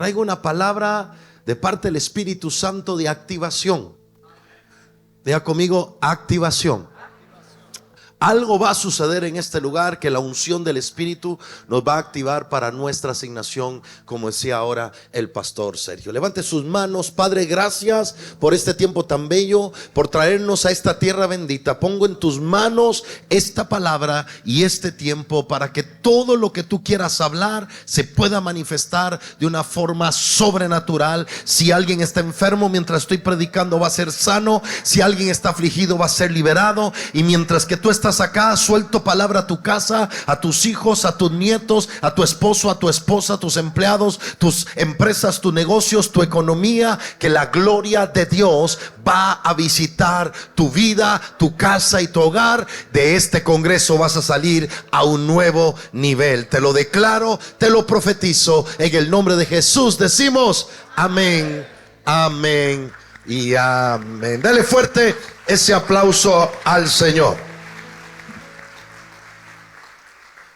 Traigo una palabra de parte del Espíritu Santo de activación. Diga conmigo, activación. Algo va a suceder en este lugar que la unción del Espíritu nos va a activar para nuestra asignación, como decía ahora el pastor Sergio. Levante sus manos. Padre, gracias por este tiempo tan bello, por traernos a esta tierra bendita. Pongo en tus manos esta palabra y este tiempo para que todo lo que tú quieras hablar se pueda manifestar de una forma sobrenatural. Si alguien está enfermo mientras estoy predicando, va a ser sano. Si alguien está afligido, va a ser liberado. Y mientras que tú estás acá, suelto palabra a tu casa, a tus hijos, a tus nietos, a tu esposo, a tu esposa, a tus empleados, tus empresas, tus negocios, tu economía. Que la gloria de Dios va a visitar tu vida, tu casa y tu hogar. De este congreso vas a salir a un nuevo nivel. Te lo declaro, te lo profetizo. En el nombre de Jesús decimos amén, amén y amén. Dale fuerte ese aplauso al Señor.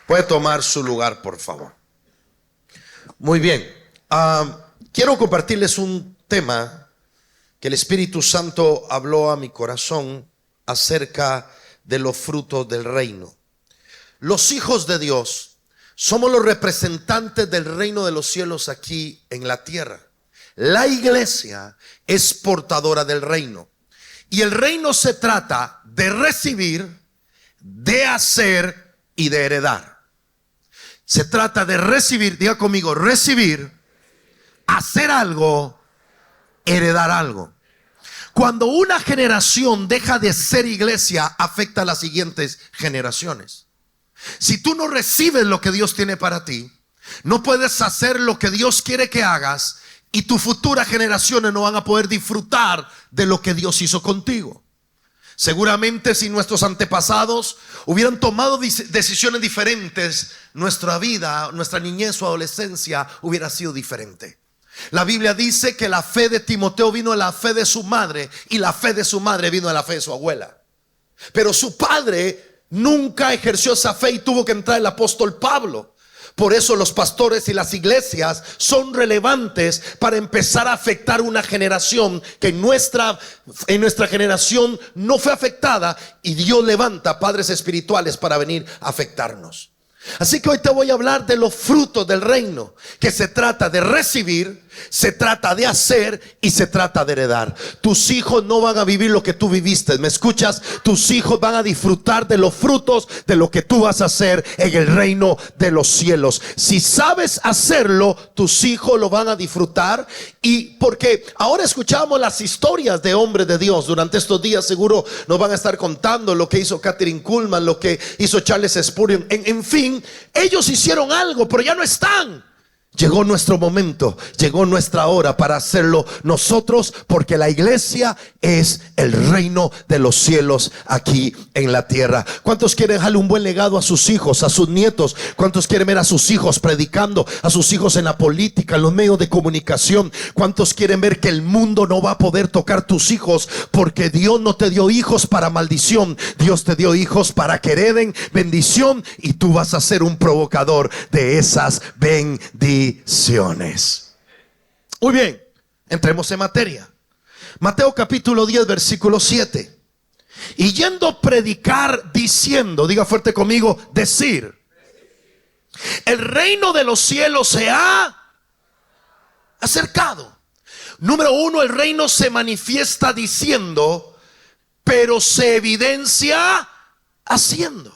Puede tomar su lugar, por favor. Muy bien. Quiero compartirles un tema que el Espíritu Santo habló a mi corazón acerca de los frutos del reino. Los hijos de Dios somos los representantes del reino de los cielos aquí en la tierra. La iglesia es portadora del reino. Y el reino se trata de recibir, de hacer y de heredar. Se trata de recibir, diga conmigo, recibir, hacer algo, heredar algo. Cuando una generación deja de ser iglesia, afecta a las siguientes generaciones. Si tú no recibes lo que Dios tiene para ti, no puedes hacer lo que Dios quiere que hagas, y tus futuras generaciones no van a poder disfrutar de lo que Dios hizo contigo. Seguramente si nuestros antepasados hubieran tomado decisiones diferentes, nuestra vida, nuestra niñez o adolescencia hubiera sido diferente. La Biblia dice que la fe de Timoteo vino de la fe de su madre, y la fe de su madre vino de la fe de su abuela. Pero su padre nunca ejerció esa fe y tuvo que entrar el apóstol Pablo. Por eso los pastores y las iglesias son relevantes para empezar a afectar una generación que en nuestra generación no fue afectada, y Dios levanta padres espirituales para venir a afectarnos. Así que hoy te voy a hablar de los frutos del reino, que se trata de recibir, se trata de hacer y se trata de heredar. Tus hijos no van a vivir lo que tú viviste, ¿me escuchas? Tus hijos van a disfrutar de los frutos de lo que tú vas a hacer en el reino de los cielos. Si sabes hacerlo, tus hijos lo van a disfrutar. Y porque ahora escuchamos las historias de hombres de Dios durante estos días, seguro nos van a estar contando lo que hizo Kathryn Kuhlman, lo que hizo Charles Spurgeon, en fin, ellos hicieron algo, pero ya no están. Llegó nuestro momento, llegó nuestra hora para hacerlo nosotros, porque la iglesia es el reino de los cielos aquí en la tierra. ¿Cuántos quieren dejarle un buen legado a sus hijos, a sus nietos? ¿Cuántos quieren ver a sus hijos predicando, a sus hijos en la política, en los medios de comunicación? ¿Cuántos quieren ver que el mundo no va a poder tocar tus hijos? Porque Dios no te dio hijos para maldición, Dios te dio hijos para que hereden bendición, y tú vas a ser un provocador de esas bendiciones. Muy bien, entremos en materia. Mateo capítulo 10 versículo 7. Y yendo a predicar diciendo, diga fuerte conmigo, decir: el reino de los cielos se ha acercado. Número uno, el reino se manifiesta diciendo, pero se evidencia haciendo.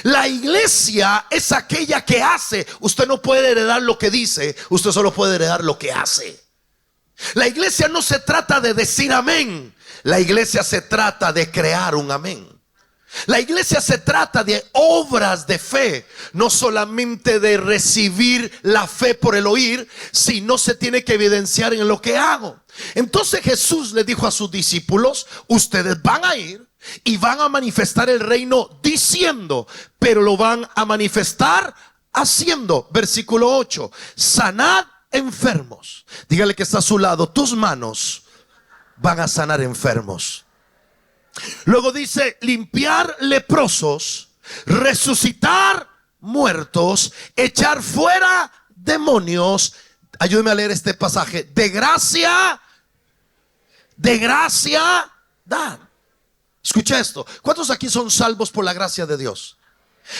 La iglesia es aquella que hace. Usted no puede heredar lo que dice, usted solo puede heredar lo que hace. La iglesia no se trata de decir amén, la iglesia se trata de crear un amén. La iglesia se trata de obras de fe, no solamente de recibir la fe por el oír, sino se tiene que evidenciar en lo que hago. Entonces Jesús le dijo a sus discípulos: ustedes van a ir y van a manifestar el reino diciendo, pero lo van a manifestar haciendo. Versículo 8: sanad enfermos. Dígale que está a su lado: tus manos van a sanar enfermos. Luego dice: limpiar leprosos, resucitar muertos, echar fuera demonios. Ayúdeme a leer este pasaje. De gracia da. Escucha esto. ¿Cuántos aquí son salvos por la gracia de Dios?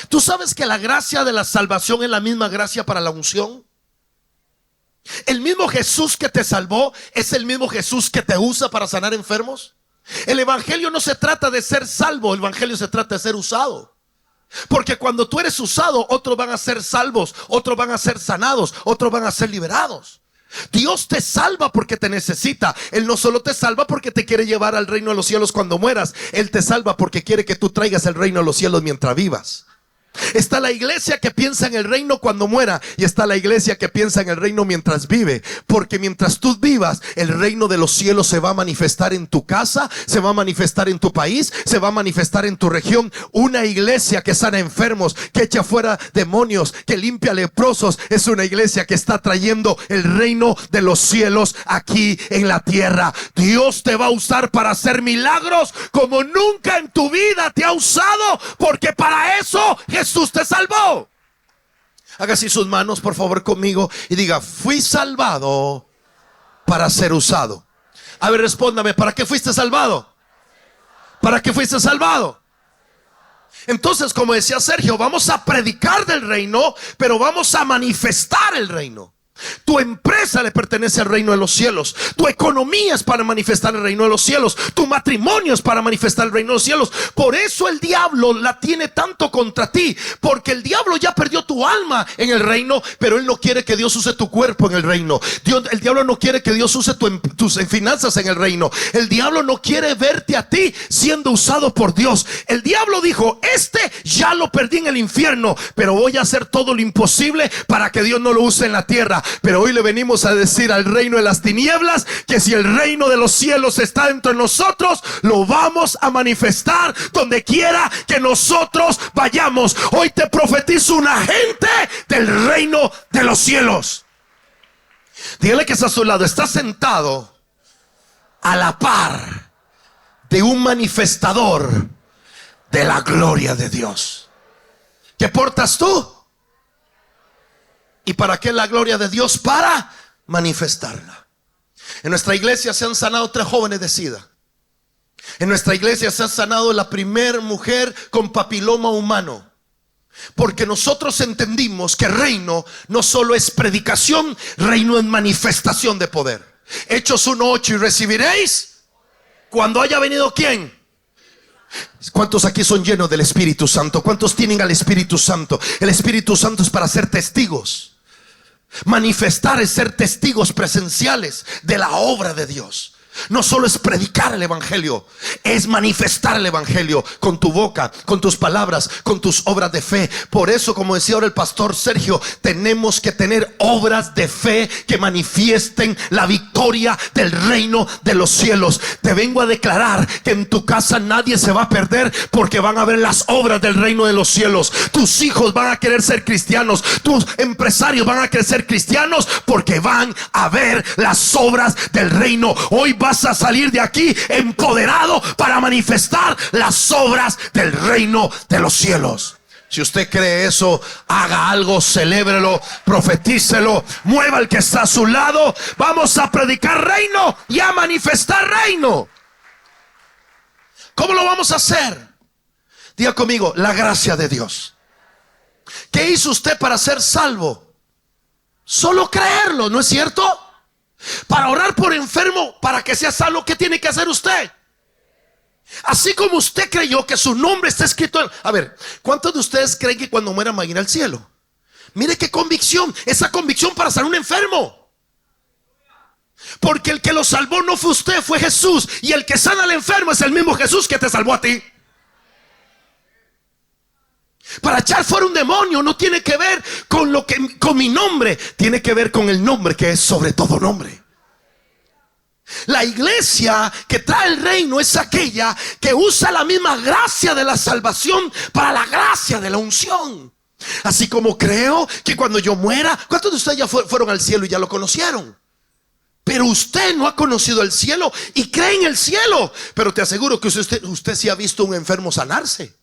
¿Tú sabes que la gracia de la salvación es la misma gracia para la unción? El mismo Jesús que te salvó es el mismo Jesús que te usa para sanar enfermos. El evangelio no se trata de ser salvo, el evangelio se trata de ser usado. Porque cuando tú eres usado, otros van a ser salvos, otros van a ser sanados, otros van a ser liberados. Dios te salva porque te necesita. Él no solo te salva porque te quiere llevar al reino de los cielos cuando mueras. Él te salva porque quiere que tú traigas el reino de los cielos mientras vivas. Está la iglesia que piensa en el reino cuando muera, y está la iglesia que piensa en el reino mientras vive. Porque mientras tú vivas, el reino de los cielos se va a manifestar en tu casa, se va a manifestar en tu país, se va a manifestar en tu región. Una iglesia que sana enfermos, que echa fuera demonios, que limpia leprosos, es una iglesia que está trayendo el reino de los cielos aquí en la tierra. Dios te va a usar para hacer milagros como nunca en tu vida te ha usado, porque para eso Jesús te salvó. Haga así sus manos por favor conmigo y diga: fui salvado para ser usado. A ver, respóndame, ¿para qué fuiste salvado? ¿Para qué fuiste salvado? Entonces, como decía Sergio, vamos a predicar del reino, pero vamos a manifestar el reino. Tu empresa le pertenece al reino de los cielos. Tu economía es para manifestar el reino de los cielos. Tu matrimonio es para manifestar el reino de los cielos. Por eso el diablo la tiene tanto contra ti, porque el diablo ya perdió tu alma en el reino, pero él no quiere que Dios use tu cuerpo en el reino. El diablo no quiere que Dios use tus finanzas en el reino. El diablo no quiere verte a ti siendo usado por Dios. El diablo dijo: ya lo perdí en el infierno, pero voy a hacer todo lo imposible para que Dios no lo use en la tierra. Pero hoy le venimos a decir al reino de las tinieblas que si el reino de los cielos está dentro de nosotros, lo vamos a manifestar donde quiera que nosotros vayamos. Hoy te profetizo un agente del reino de los cielos. Dígale que está a su lado: está sentado a la par de un manifestador de la gloria de Dios. ¿Qué portas tú? ¿Y para qué la gloria de Dios? Para manifestarla. En nuestra iglesia se han sanado 3 jóvenes de SIDA. En nuestra iglesia se ha sanado la primer mujer con papiloma humano. Porque nosotros entendimos que reino no solo es predicación, reino es manifestación de poder. Hechos 1:8: y recibiréis cuando haya venido ¿quién? ¿Cuántos aquí son llenos del Espíritu Santo? ¿Cuántos tienen al Espíritu Santo? El Espíritu Santo es para ser testigos. Manifestar es ser testigos presenciales de la obra de Dios. No solo es predicar el evangelio, es manifestar el evangelio con tu boca, con tus palabras, con tus obras de fe. Por eso, como decía ahora el pastor Sergio, tenemos que tener obras de fe que manifiesten la victoria del reino de los cielos. Te vengo a declarar que en tu casa nadie se va a perder, porque van a ver las obras del reino de los cielos. Tus hijos van a querer ser cristianos, tus empresarios van a querer ser cristianos, porque van a ver las obras del reino. Hoy vas a salir de aquí empoderado para manifestar las obras del reino de los cielos. Si usted cree eso, haga algo, celébrelo, profetícelo, mueva al que está a su lado. Vamos a predicar reino y a manifestar reino. ¿Cómo lo vamos a hacer? Diga conmigo: la gracia de Dios. ¿Qué hizo usted para ser salvo? Solo creerlo, ¿no es cierto? Para orar por enfermo, para que sea salvo, ¿qué tiene que hacer usted? Así como usted creyó que su nombre está escrito en... A ver, ¿cuántos de ustedes creen que cuando mueran van a ir al cielo? Mire qué convicción, esa convicción para sanar un enfermo. Porque el que lo salvó no fue usted, fue Jesús. Y el que sana al enfermo es el mismo Jesús que te salvó a ti. Para echar fuera un demonio no tiene que ver con mi nombre, tiene que ver con el nombre que es sobre todo nombre. La iglesia que trae el reino es aquella que usa la misma gracia de la salvación para la gracia de la unción. Así como creo que cuando yo muera, ¿cuántos de ustedes ya fueron al cielo y ya lo conocieron? Pero usted no ha conocido el cielo y cree en el cielo. Pero te aseguro que usted sí ha visto a un enfermo sanarse.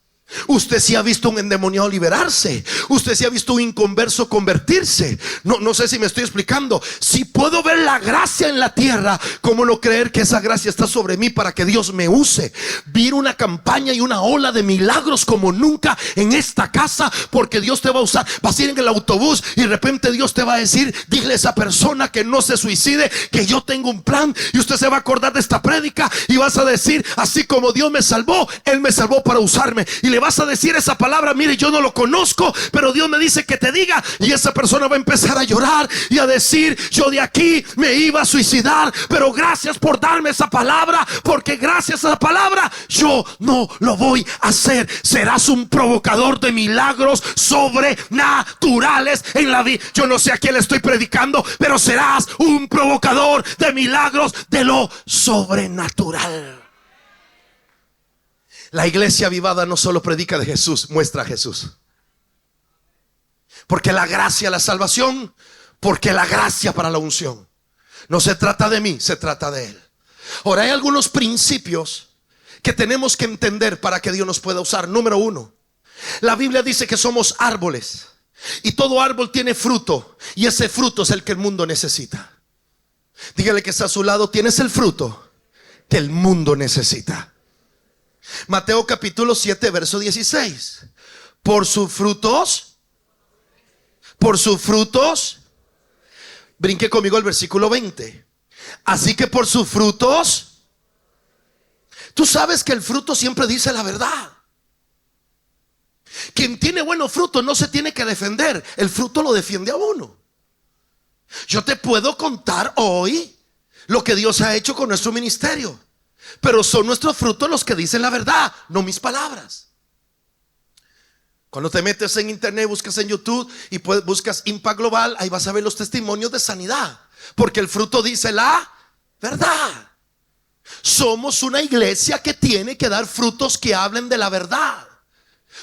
Usted sí ha visto un endemoniado liberarse. Usted sí ha visto un inconverso convertirse. No sé si me estoy explicando. Si puedo ver la gracia en la tierra, ¿cómo no creer que esa gracia está sobre mí para que Dios me use? Vi una campaña y una ola de milagros como nunca en esta casa, porque Dios te va a usar. Vas a ir en el autobús y de repente Dios te va a decir: dile a esa persona que no se suicide, que yo tengo un plan. Y usted se va a acordar de esta prédica y vas a decir: así como Dios me salvó, Él me salvó para usarme. Y le vas a decir esa palabra: mire, yo no lo conozco, pero Dios me dice que te diga. Y esa persona va a empezar a llorar y a decir: yo de aquí me iba a suicidar, pero gracias por darme esa palabra, porque gracias a esa palabra yo no lo voy a hacer. Serás un provocador de milagros sobrenaturales en la vida. Yo no sé a quién le estoy predicando, pero serás un provocador de milagros de lo sobrenatural. La iglesia avivada no solo predica de Jesús, muestra a Jesús. Porque la gracia, la salvación, porque la gracia para la unción. No se trata de mí, se trata de Él. Ahora, hay algunos principios que tenemos que entender para que Dios nos pueda usar. Número uno, la Biblia dice que somos árboles, y todo árbol tiene fruto, y ese fruto es el que el mundo necesita. Dígale que está a su lado: tienes el fruto que el mundo necesita. Mateo capítulo 7 verso 16. Por sus frutos. Brinque conmigo al versículo 20. Así que por sus frutos. Tú sabes que el fruto siempre dice la verdad. Quien tiene buenos frutos no se tiene que defender. El fruto lo defiende a uno. Yo te puedo contar hoy lo que Dios ha hecho con nuestro ministerio, pero son nuestros frutos los que dicen la verdad, no mis palabras. Cuando te metes en internet, buscas en YouTube y buscas Impact Global, ahí vas a ver los testimonios de sanidad, porque el fruto dice la verdad. Somos una iglesia que tiene que dar frutos que hablen de la verdad.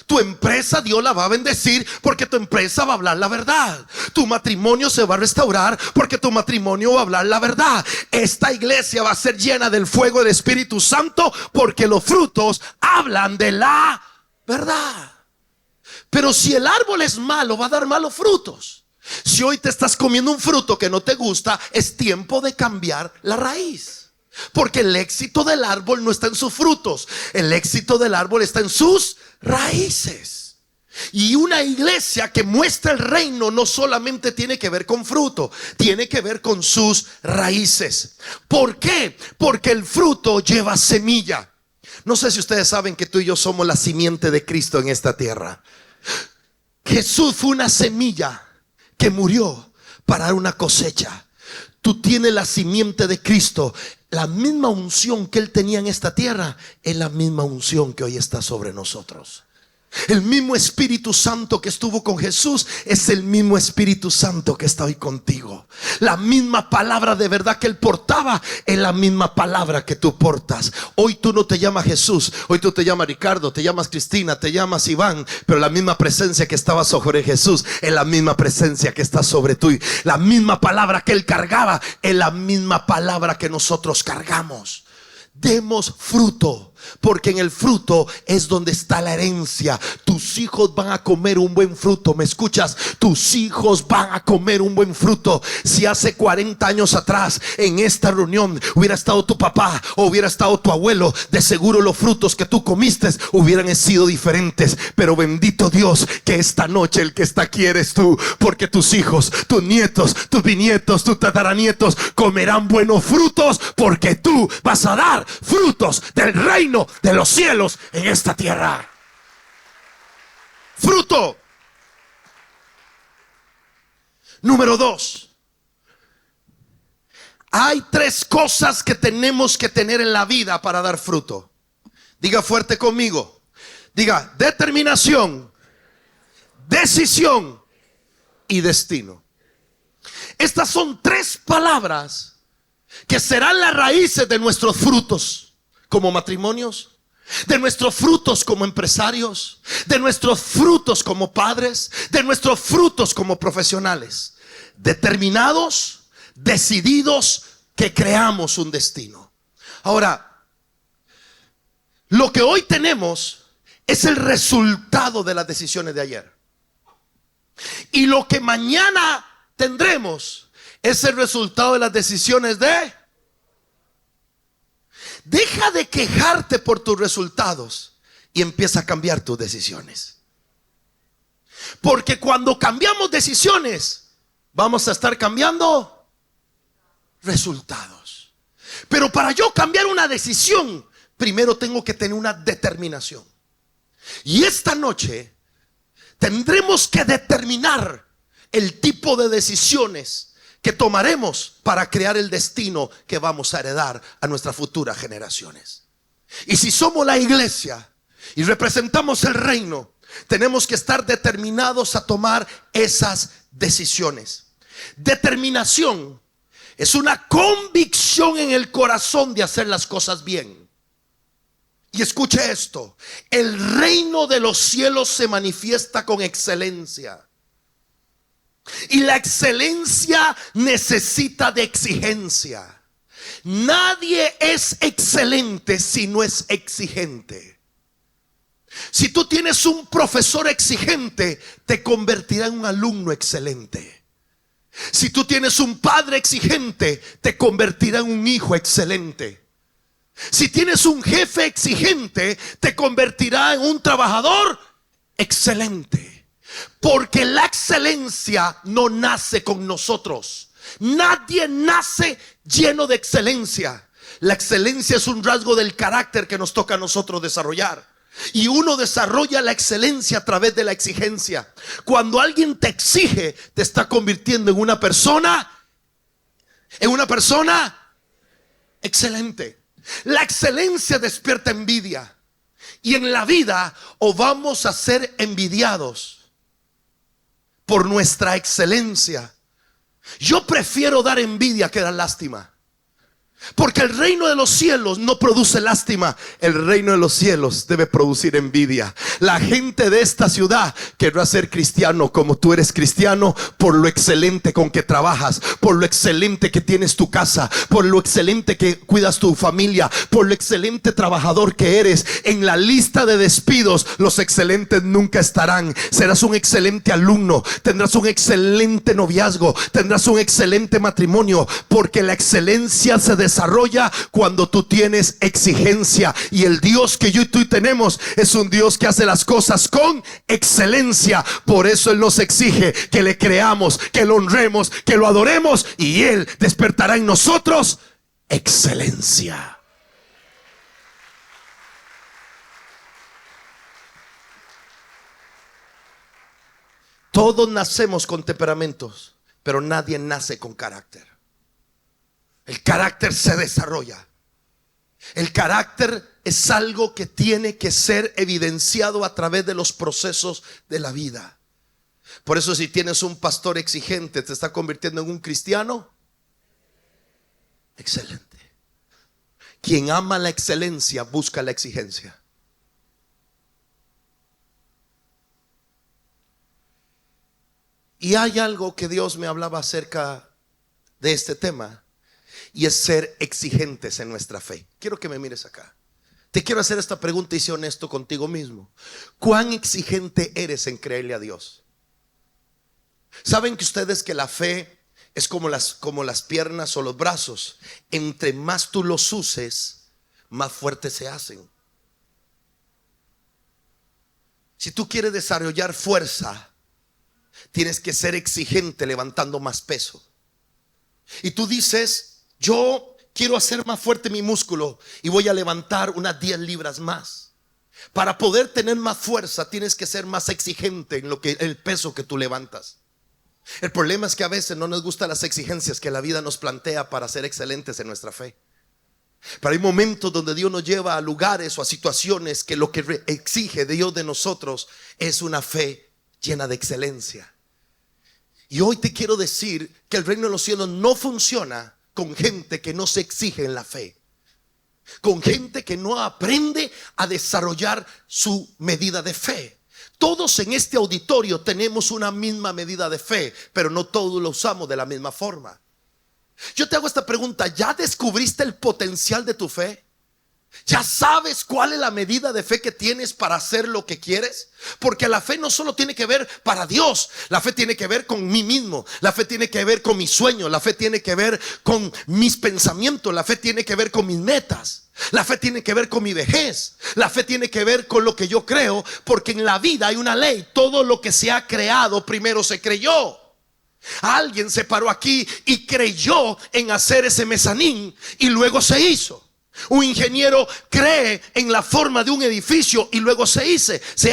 Tu empresa Dios la va a bendecir porque tu empresa va a hablar la verdad. Tu matrimonio se va a restaurar porque tu matrimonio va a hablar la verdad. Esta iglesia va a ser llena del fuego del Espíritu Santo porque los frutos hablan de la verdad. Pero si el árbol es malo, va a dar malos frutos. Si hoy te estás comiendo un fruto que no te gusta, es tiempo de cambiar la raíz. Porque el éxito del árbol no está en sus frutos, el éxito del árbol está en sus raíces. Y una iglesia que muestra el reino no solamente tiene que ver con fruto, tiene que ver con sus raíces. ¿Por qué? Porque el fruto lleva semilla. No sé si ustedes saben que tú y yo somos la simiente de Cristo en esta tierra. Jesús fue una semilla que murió para dar una cosecha. Tú tienes la simiente de Cristo. La misma unción que Él tenía en esta tierra es la misma unción que hoy está sobre nosotros. El mismo Espíritu Santo que estuvo con Jesús es el mismo Espíritu Santo que está hoy contigo. La misma palabra de verdad que Él portaba es la misma palabra que tú portas. Hoy tú no te llamas Jesús, hoy tú te llamas Ricardo, te llamas Cristina, te llamas Iván, pero la misma presencia que estaba sobre Jesús es la misma presencia que está sobre tú. La misma palabra que Él cargaba es la misma palabra que nosotros cargamos. Demos fruto, porque en el fruto es donde está la herencia. Tus hijos van a comer un buen fruto. ¿Me escuchas? Tus hijos van a comer un buen fruto. Si hace 40 años atrás en esta reunión hubiera estado tu papá o hubiera estado tu abuelo, de seguro los frutos que tú comiste hubieran sido diferentes. Pero bendito Dios que esta noche el que está aquí eres tú, porque tus hijos, tus nietos, tus bisnietos, tus tataranietos comerán buenos frutos, porque tú vas a dar frutos del reino de los cielos en esta tierra. Fruto. Número 2. Hay 3 cosas que tenemos que tener en la vida para dar fruto. Diga fuerte conmigo. Diga: determinación, decisión y destino. Estas son 3 palabras que serán las raíces de nuestros frutos como matrimonios, de nuestros frutos como empresarios, de nuestros frutos como padres, de nuestros frutos como profesionales. Determinados, decididos, que creamos un destino. Ahora, lo que hoy tenemos es el resultado de las decisiones de ayer. Y lo que mañana tendremos es el resultado de las decisiones de... Deja de quejarte por tus resultados y empieza a cambiar tus decisiones. Porque cuando cambiamos decisiones, vamos a estar cambiando resultados. Pero para yo cambiar una decisión, primero tengo que tener una determinación. Y esta noche tendremos que determinar el tipo de decisiones que tomaremos para crear el destino que vamos a heredar a nuestras futuras generaciones. Y si somos la iglesia y representamos el reino, tenemos que estar determinados a tomar esas decisiones. Determinación es una convicción en el corazón de hacer las cosas bien. Y escuche esto: el reino de los cielos se manifiesta con excelencia. Y la excelencia necesita de exigencia. Nadie es excelente si no es exigente. Si tú tienes un profesor exigente, te convertirá en un alumno excelente. Si tú tienes un padre exigente, te convertirá en un hijo excelente. Si tienes un jefe exigente, te convertirá en un trabajador excelente. Porque la excelencia no nace con nosotros. Nadie nace lleno de excelencia. La excelencia es un rasgo del carácter que nos toca a nosotros desarrollar. Y uno desarrolla la excelencia a través de la exigencia. Cuando alguien te exige, te está convirtiendo en una persona excelente. La excelencia despierta envidia. Y en la vida o vamos a ser envidiados por nuestra excelencia. Yo prefiero dar envidia que dar lástima. Porque el reino de los cielos no produce lástima. El reino de los cielos debe producir envidia. La gente de esta ciudad querrá ser cristiano como tú eres cristiano, por lo excelente con que trabajas, por lo excelente que tienes tu casa, por lo excelente que cuidas tu familia, por lo excelente trabajador que eres. En la lista de despidos, los excelentes nunca estarán. Serás un excelente alumno, tendrás un excelente noviazgo, tendrás un excelente matrimonio, porque la excelencia se desarrolla cuando tú tienes exigencia. Y el Dios que yo y tú tenemos es un Dios que hace las cosas con excelencia. Por eso Él nos exige que le creamos, que lo honremos, que lo adoremos, y Él despertará en nosotros excelencia. Todos nacemos con temperamentos, pero nadie nace con carácter. El carácter se desarrolla. El carácter es algo que tiene que ser evidenciado a través de los procesos de la vida. Por eso, si tienes un pastor exigente, te está convirtiendo en un cristiano excelente. Quien ama la excelencia busca la exigencia. Y hay algo que Dios me hablaba acerca de este tema, y es ser exigentes en nuestra fe. Quiero que me mires acá. Te quiero hacer esta pregunta y sé honesto contigo mismo. ¿Cuán exigente eres en creerle a Dios? ¿Saben que ustedes que la fe es como las piernas o los brazos? Entre más tú los uses, más fuertes se hacen. Si tú quieres desarrollar fuerza, tienes que ser exigente levantando más peso. Y tú dices: yo quiero hacer más fuerte mi músculo y voy a levantar unas 10 libras más. Para poder tener más fuerza, tienes que ser más exigente en el peso que tú levantas. El problema es que a veces no nos gustan las exigencias que la vida nos plantea para ser excelentes en nuestra fe. Pero hay momentos donde Dios nos lleva a lugares o a situaciones que lo que exige Dios de nosotros es una fe llena de excelencia. Y hoy te quiero decir que el reino de los cielos no funciona con gente que no se exige en la fe, con gente que no aprende a desarrollar su medida de fe. Todos en este auditorio tenemos una misma medida de fe, pero no todos lo usamos de la misma forma. Yo te hago esta pregunta: ¿ya descubriste el potencial de tu fe? ¿Ya sabes cuál es la medida de fe que tienes para hacer lo que quieres? Porque la fe no solo tiene que ver para Dios. La fe tiene que ver con mí mismo. La fe tiene que ver con mis sueños. La fe tiene que ver con mis pensamientos. La fe tiene que ver con mis metas. La fe tiene que ver con mi vejez. La fe tiene que ver con lo que yo creo. Porque en la vida hay una ley. Todo lo que se ha creado primero se creyó. Alguien se paró aquí y creyó en hacer ese mezanín y luego se hizo. Un ingeniero cree en la forma de un edificio y luego se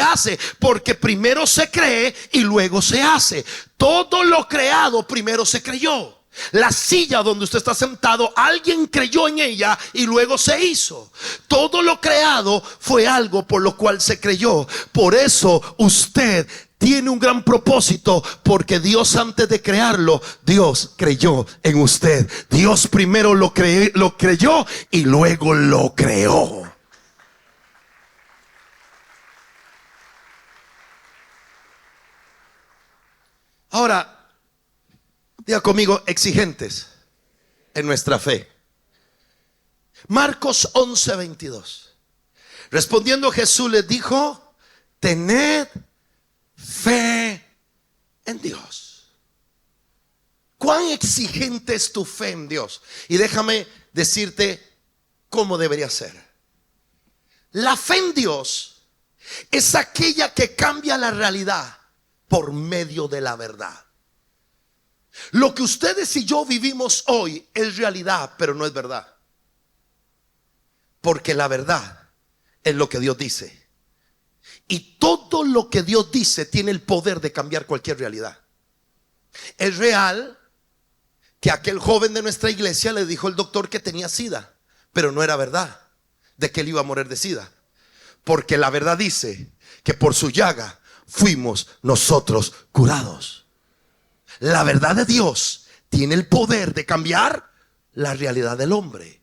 hace, porque primero se cree y luego se hace. Todo lo creado primero se creyó. La silla donde usted está sentado, alguien creyó en ella y luego se hizo. Todo lo creado fue algo por lo cual se creyó. Por eso usted tiene un gran propósito, porque Dios, antes de crearlo, Dios creyó en usted. Dios primero lo creyó y luego lo creó. Ahora, diga conmigo, exigentes en nuestra fe. Marcos 11:22. Respondiendo Jesús les dijo: tened fe en Dios. ¿Cuán exigente es tu fe en Dios? Y déjame decirte cómo debería ser. La fe en Dios es aquella que cambia la realidad por medio de la verdad. Lo que ustedes y yo vivimos hoy es realidad, pero no es verdad. Porque la verdad es lo que Dios dice. Y todo lo que Dios dice tiene el poder de cambiar cualquier realidad. Es real que aquel joven de nuestra iglesia le dijo al doctor que tenía SIDA, pero no era verdad de que él iba a morir de SIDA. Porque la verdad dice que por su llaga fuimos nosotros curados. La verdad de Dios tiene el poder de cambiar la realidad del hombre.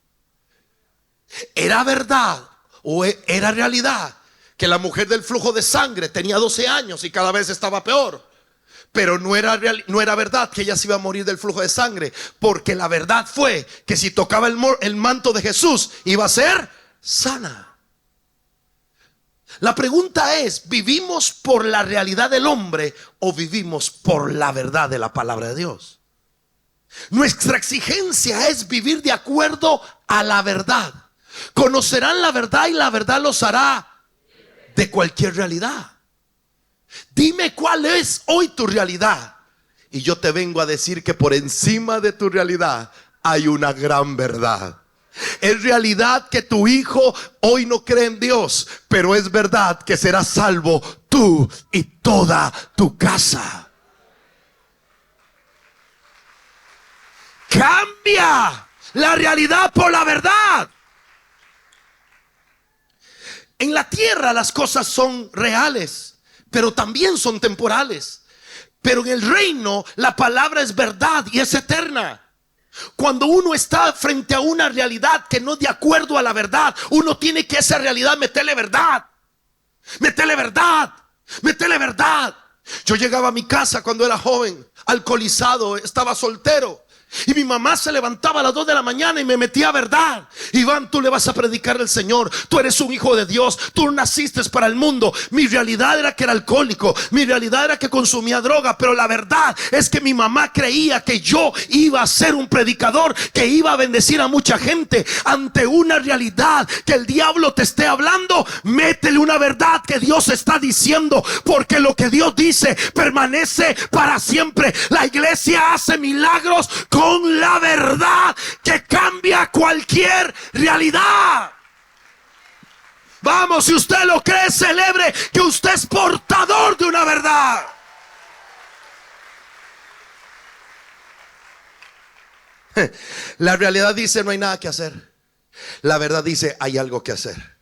Era verdad o era realidad que la mujer del flujo de sangre tenía 12 años y cada vez estaba peor. Pero no era verdad que ella se iba a morir del flujo de sangre, porque la verdad fue que si tocaba el manto de Jesús iba a ser sana. La pregunta es: ¿vivimos por la realidad del hombre o vivimos por la verdad de la palabra de Dios? Nuestra exigencia es vivir de acuerdo a la verdad. Conocerán la verdad y la verdad los hará de cualquier realidad. Dime cuál es hoy tu realidad y yo te vengo a decir que por encima de tu realidad hay una gran verdad. Es realidad que tu hijo hoy no cree en Dios, pero es verdad que serás salvo tú y toda tu casa. Cambia la realidad por la verdad. En la tierra las cosas son reales, pero también son temporales. Pero en el reino la palabra es verdad y es eterna. Cuando uno está frente a una realidad que no es de acuerdo a la verdad, uno tiene que a esa realidad meterle verdad. Meterle verdad. Meterle verdad. Yo llegaba a mi casa cuando era joven, alcoholizado, estaba soltero. Y mi mamá se levantaba a las 2 de la mañana y me metía verdad. Iván, tú le vas a predicar al Señor. Tú eres un hijo de Dios. Tú no naciste para el mundo. Mi realidad era que era alcohólico. Mi realidad era que consumía droga. Pero la verdad es que mi mamá creía que yo iba a ser un predicador, que iba a bendecir a mucha gente. Ante una realidad que el diablo te esté hablando, métele una verdad que Dios está diciendo. Porque lo que Dios dice permanece para siempre. La iglesia hace milagros con la verdad que cambia cualquier realidad. Vamos, si usted lo cree, celebre que usted es portador de una verdad. La realidad dice no hay nada que hacer. La verdad dice hay algo que hacer.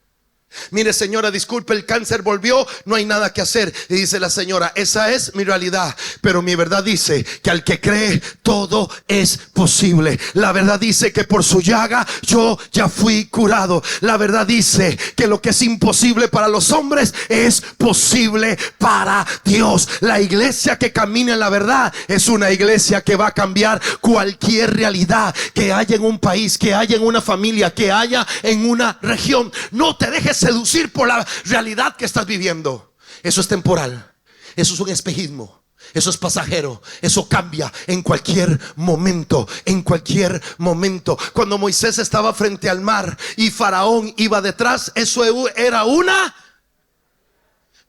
Mire, señora, disculpe, el cáncer volvió, no hay nada que hacer. Y dice la señora, esa es mi realidad, pero mi verdad dice que al que cree todo es posible. La verdad dice que por su llaga yo ya fui curado. La verdad dice que lo que es imposible para los hombres es posible para Dios. La iglesia que camina en la verdad es una iglesia que va a cambiar cualquier realidad que haya en un país, que haya en una familia, que haya en una región. No te dejes seducir por la realidad que estás viviendo. Eso es temporal, eso es un espejismo, eso es pasajero, eso cambia en cualquier momento, en cualquier momento. Cuando Moisés estaba frente al mar y Faraón iba detrás, eso era una,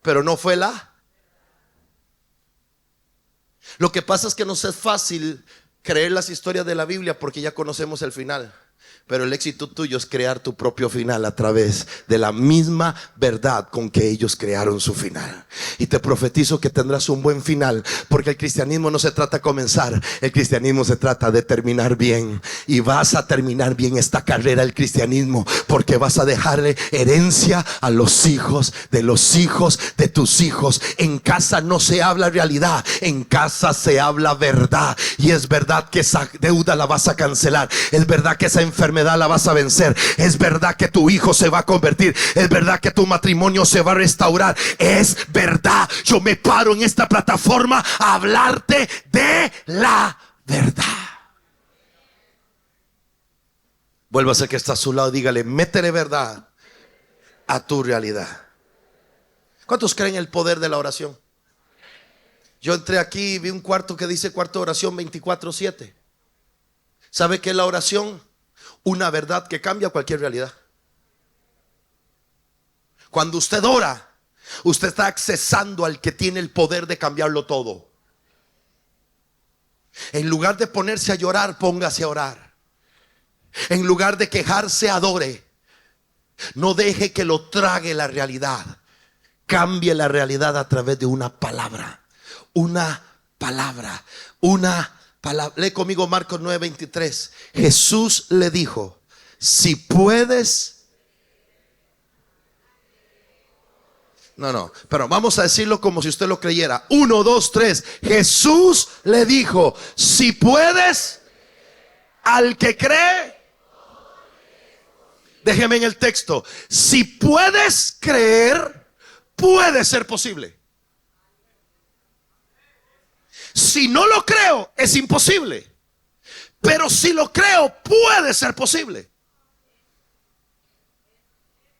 pero no fue la. Lo que pasa es que nos es fácil creer las historias de la Biblia porque ya conocemos el final. Pero el éxito tuyo es crear tu propio final a través de la misma verdad con que ellos crearon su final. Y te profetizo que tendrás un buen final, porque el cristianismo no se trata de comenzar, el cristianismo se trata de terminar bien. Y vas a terminar bien esta carrera del cristianismo, porque vas a dejarle herencia a los hijos de tus hijos. En casa no se habla realidad, en casa se habla verdad. Y es verdad que esa deuda la vas a cancelar, es verdad que esa enfermedad la vas a vencer, es verdad que tu hijo se va a convertir, es verdad que tu matrimonio se va a restaurar, es verdad. Yo me paro en esta plataforma a hablarte de la verdad. Vuélvase que está a su lado, dígale, métele verdad a tu realidad. ¿Cuántos creen en el poder de la oración? Yo entré aquí y vi un cuarto que dice cuarto de oración 24/7. ¿Sabe qué es la oración? Una verdad que cambia cualquier realidad. Cuando usted ora, usted está accesando al que tiene el poder de cambiarlo todo. En lugar de ponerse a llorar, póngase a orar. En lugar de quejarse, adore. No deje que lo trague la realidad. Cambie la realidad a través de una palabra. Una palabra. Una palabra. Lee conmigo Marcos 9:23. Jesús le dijo: si puedes. No, pero vamos a decirlo como si usted lo creyera. 1, 2, 3. Jesús le dijo: si puedes, al que cree. Déjeme en el texto. Si puedes creer, puede ser posible. Si no lo creo, es imposible. Pero si lo creo, puede ser posible.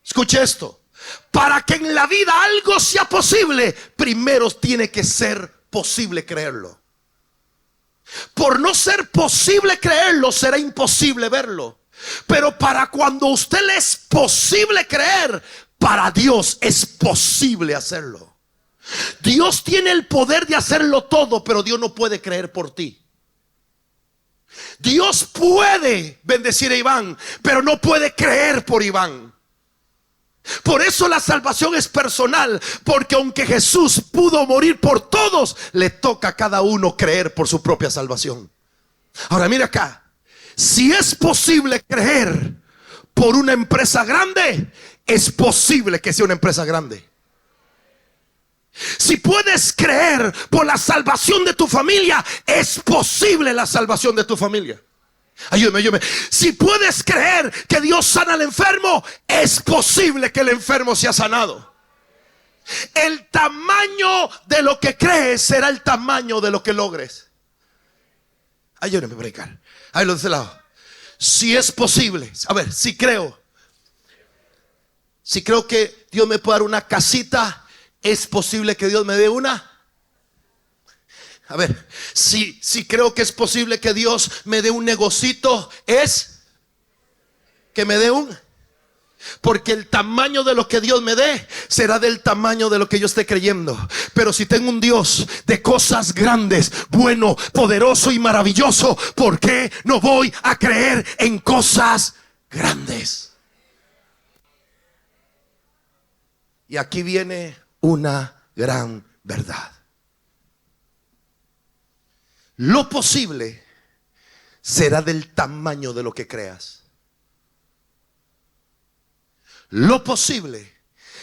Escuche esto. Para que en la vida algo sea posible, primero tiene que ser posible creerlo. Por no ser posible creerlo, será imposible verlo. Pero para cuando a usted le es posible creer, para Dios es posible hacerlo. Dios tiene el poder de hacerlo todo, pero Dios no puede creer por ti. Dios puede bendecir a Iván, pero no puede creer por Iván. Por eso la salvación es personal, porque aunque Jesús pudo morir por todos, le toca a cada uno creer por su propia salvación. Ahora mira acá. Si es posible creer por una empresa grande, es posible que sea una empresa grande. Si puedes creer por la salvación de tu familia, es posible la salvación de tu familia. Ayúdame. Si puedes creer que Dios sana al enfermo, es posible que el enfermo sea sanado. El tamaño de lo que crees será el tamaño de lo que logres. Ayúdame a predicar. Ahí lo de ese lado. Si es posible, a ver, si creo que Dios me puede dar una casita, es posible que Dios me dé una. A ver, si creo que es posible que Dios me dé un negocito, es que me dé un. Porque el tamaño de lo que Dios me dé será del tamaño de lo que yo esté creyendo. Pero si tengo un Dios de cosas grandes, bueno, poderoso y maravilloso, ¿por qué no voy a creer en cosas grandes? Y aquí viene una gran verdad. Lo posible será del tamaño de lo que creas. lo posible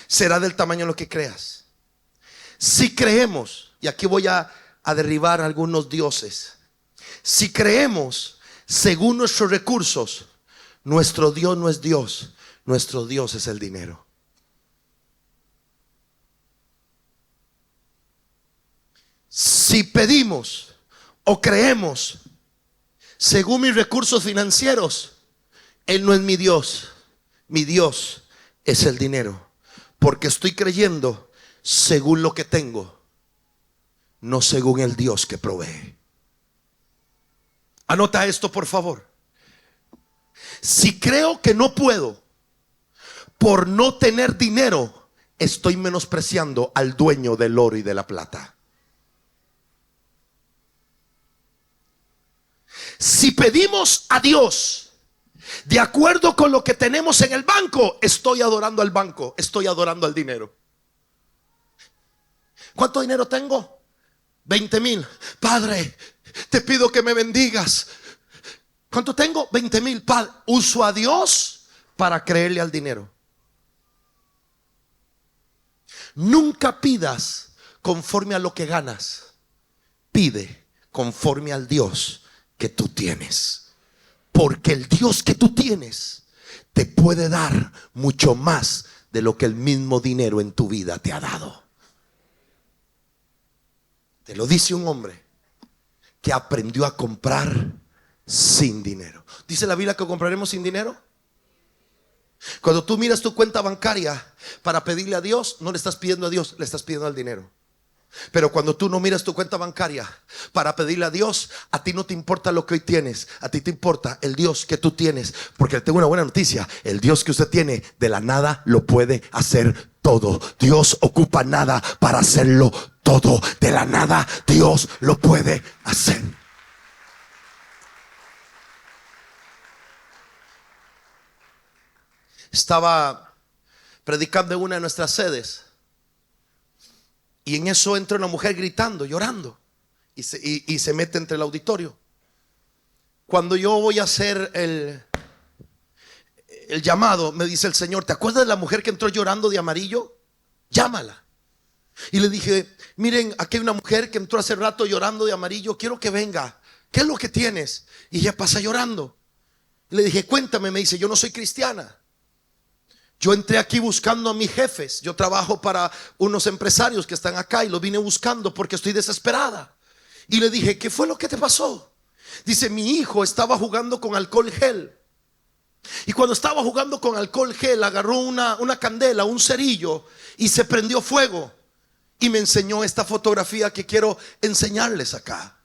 será del tamaño de lo que creas. Si creemos, y aquí voy a derribar algunos dioses. Si creemos según nuestros recursos, nuestro Dios no es Dios, nuestro Dios es el dinero. Si pedimos o creemos según mis recursos financieros, Él no es mi Dios es el dinero. Porque estoy creyendo según lo que tengo, no según el Dios que provee. Anota esto, por favor. Si creo que no puedo por no tener dinero, estoy menospreciando al dueño del oro y de la plata. Si pedimos a Dios de acuerdo con lo que tenemos en el banco, estoy adorando al banco, estoy adorando al dinero. ¿Cuánto dinero tengo? 20,000. Padre, te pido que me bendigas. ¿Cuánto tengo? 20,000. Padre, uso a Dios para creerle al dinero. Nunca pidas conforme a lo que ganas. Pide conforme al Dios que tú tienes. Porque el Dios que tú tienes te puede dar mucho más de lo que el mismo dinero en tu vida te ha dado. Te lo dice un hombre que aprendió a comprar sin dinero. ¿Dice la Biblia que compraremos sin dinero? Cuando tú miras tu cuenta bancaria para pedirle a Dios, no le estás pidiendo a Dios, le estás pidiendo al dinero. Pero cuando tú no miras tu cuenta bancaria para pedirle a Dios, a ti no te importa lo que hoy tienes, a ti te importa el Dios que tú tienes. Porque tengo una buena noticia: el Dios que usted tiene de la nada lo puede hacer todo. Dios ocupa nada para hacerlo todo. De la nada Dios lo puede hacer. Estaba predicando en una de nuestras sedes y en eso entra una mujer gritando, llorando, y se mete entre el auditorio. Cuando yo voy a hacer el llamado, me dice el Señor: ¿te acuerdas de la mujer que entró llorando de amarillo? Llámala. Y le dije: miren, aquí hay una mujer que entró hace rato llorando de amarillo, quiero que venga. ¿Qué es lo que tienes? Y ella pasa llorando. Y le dije: cuéntame. Me dice: yo no soy cristiana. Yo entré aquí buscando a mis jefes. Yo trabajo para unos empresarios que están acá y los vine buscando porque estoy desesperada. Y le dije: ¿qué fue lo que te pasó? Dice: mi hijo estaba jugando con alcohol gel. Y cuando estaba jugando con alcohol gel, agarró una candela, un cerillo, y se prendió fuego. Y me enseñó esta fotografía que quiero enseñarles acá.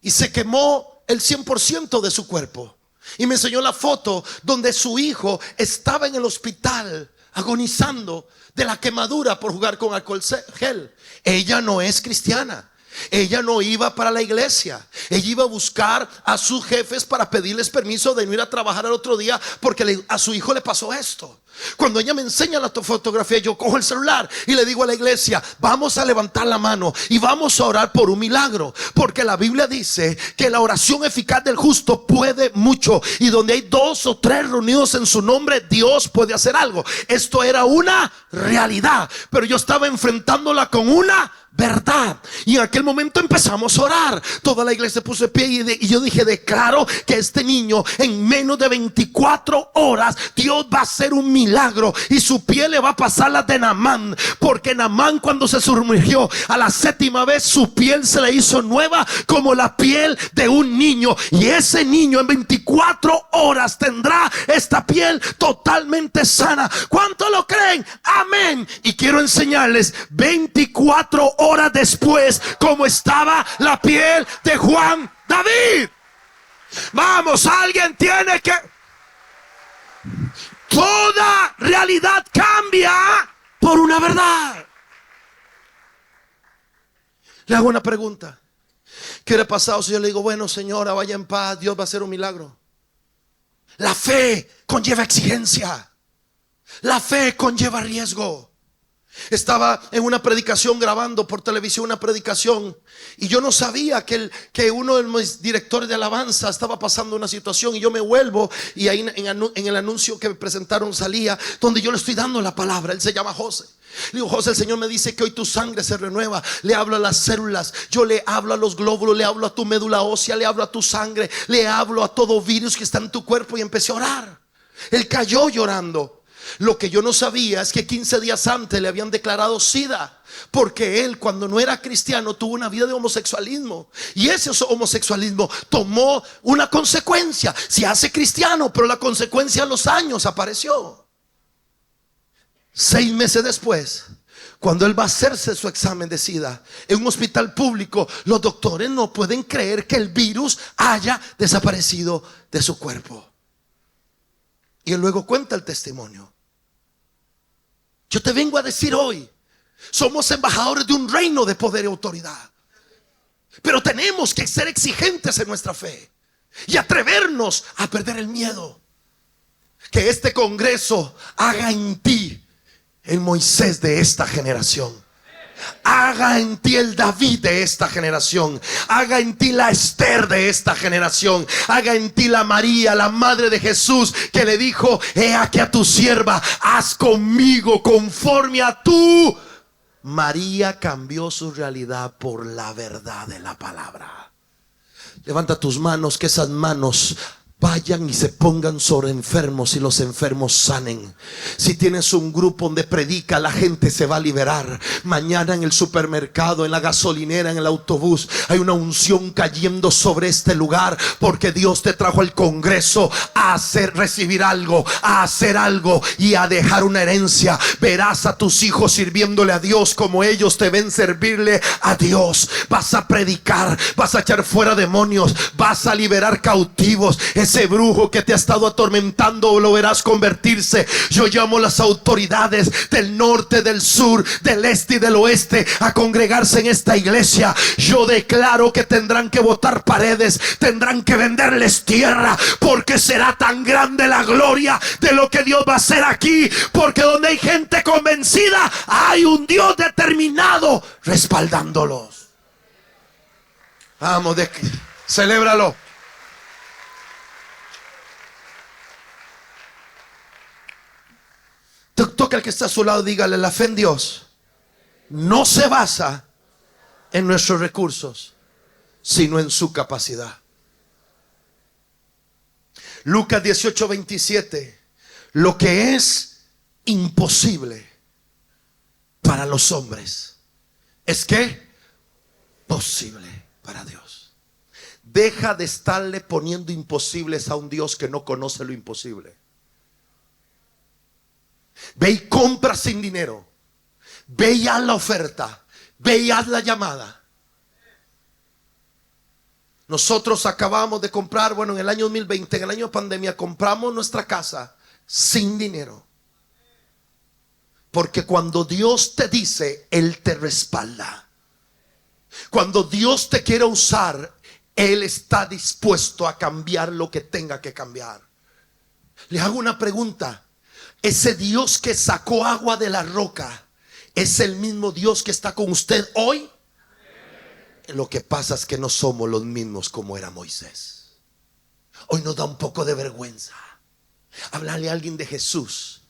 Y se quemó el 100% de su cuerpo. Y me enseñó la foto donde su hijo estaba en el hospital agonizando de la quemadura por jugar con alcohol gel. Ella no es cristiana. Ella no iba para la iglesia. Ella iba a buscar a sus jefes para pedirles permiso de no ir a trabajar al otro día porque a su hijo le pasó esto. Cuando ella me enseña la fotografía, yo cojo el celular y le digo a la iglesia: vamos a levantar la mano y vamos a orar por un milagro. Porque la Biblia dice que la oración eficaz del justo puede mucho. Y donde hay 2 o 3 reunidos en su nombre, Dios puede hacer algo. Esto era una realidad, pero yo estaba enfrentándola con una verdad. Y en aquel momento empezamos a orar. Toda la iglesia puso de pie y yo dije: declaro que este niño en menos de 24 horas Dios va a hacer un milagro y su piel le va a pasar la de Naamán. Porque Naamán, cuando se sumergió a la 7ª vez, su piel se le hizo nueva como la piel de un niño. Y ese niño en 24 horas tendrá esta piel totalmente sana. ¿Cuánto lo creen? Amén. Y quiero enseñarles 24 horas después cómo estaba la piel de Juan David. Vamos, alguien tiene que... Toda realidad cambia por una verdad. Le hago una pregunta: ¿qué hubiera pasado si yo le digo: bueno, señora, vaya en paz, Dios va a hacer un milagro? La fe conlleva exigencia. La fe conlleva riesgo. Estaba en una predicación, grabando por televisión una predicación, y yo no sabía que uno de mis directores de alabanza estaba pasando una situación, y yo me vuelvo y ahí en el anuncio que me presentaron salía donde yo le estoy dando la palabra. Él se llama José. Le digo: José, el Señor me dice que hoy tu sangre se renueva. Le hablo a las células, yo le hablo a los glóbulos, le hablo a tu médula ósea, le hablo a tu sangre, le hablo a todo virus que está en tu cuerpo. Y empecé a orar. Él cayó llorando. Lo que yo no sabía es que 15 días antes le habían declarado SIDA, porque él, cuando no era cristiano, tuvo una vida de homosexualismo, y ese homosexualismo tomó una consecuencia. Se hace cristiano, pero la consecuencia a los años apareció. 6 meses después, cuando él va a hacerse su examen de SIDA en un hospital público, los doctores no pueden creer que el virus haya desaparecido de su cuerpo. Y él luego cuenta el testimonio. Yo te vengo a decir hoy: somos embajadores de un reino de poder y autoridad, pero tenemos que ser exigentes en nuestra fe y atrevernos a perder el miedo. Que este Congreso haga en ti el Moisés de esta generación. Haga en ti el David de esta generación. Haga en ti la Esther de esta generación. Haga en ti la María, la madre de Jesús, que le dijo: he aquí a tu sierva, haz conmigo conforme a tú. María cambió su realidad por la verdad de la palabra. Levanta tus manos, que esas manos vayan y se pongan sobre enfermos y los enfermos sanen. Si tienes un grupo donde predica, la gente se va a liberar. Mañana en el supermercado, en la gasolinera, en el autobús, hay una unción cayendo sobre este lugar, porque Dios te trajo al Congreso a recibir algo, a hacer algo y a dejar una herencia. Verás a tus hijos sirviéndole a Dios como ellos te ven servirle a Dios. Vas a predicar, vas a echar fuera demonios, vas a liberar cautivos. Ese brujo que te ha estado atormentando lo verás convertirse. Yo llamo a las autoridades del norte, del sur, del este y del oeste a congregarse en esta iglesia. Yo declaro que tendrán que botar paredes, tendrán que venderles tierra, porque será tan grande la gloria de lo que Dios va a hacer aquí. Porque donde hay gente convencida, hay un Dios determinado respaldándolos. Vamos, celébralo. Toca al que está a su lado, dígale: la fe en Dios no se basa en nuestros recursos, sino en su capacidad. Lucas 18:27. Lo que es imposible para los hombres es que posible para Dios. Deja de estarle poniendo imposibles a un Dios que no conoce lo imposible. Ve y compra sin dinero. Ve y haz la oferta. Ve y haz la llamada. Nosotros acabamos de comprar, en el año 2020, en el año de pandemia, compramos nuestra casa sin dinero. Porque cuando Dios te dice, Él te respalda. Cuando Dios te quiere usar, Él está dispuesto a cambiar lo que tenga que cambiar. Le hago una pregunta. Ese Dios que sacó agua de la roca es el mismo Dios que está con usted hoy. Lo que pasa es que no somos los mismos como era Moisés. Hoy nos da un poco de vergüenza hablarle a alguien de Jesús.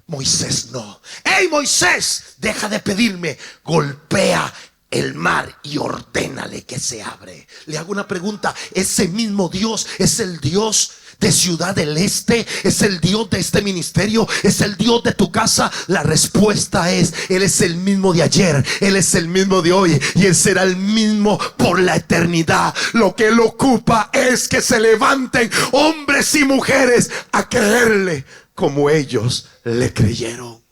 Moisés no. ¡Hey, Moisés! Deja de pedirme. Golpea el mar y ordénale que se abre. Le hago una pregunta. ¿Ese mismo Dios es el Dios de Ciudad del Este? ¿Es el Dios de este ministerio? ¿Es el Dios de tu casa? La respuesta es: Él es el mismo de ayer, Él es el mismo de hoy, y Él será el mismo por la eternidad. Lo que Él ocupa es que se levanten hombres y mujeres a creerle como ellos le creyeron.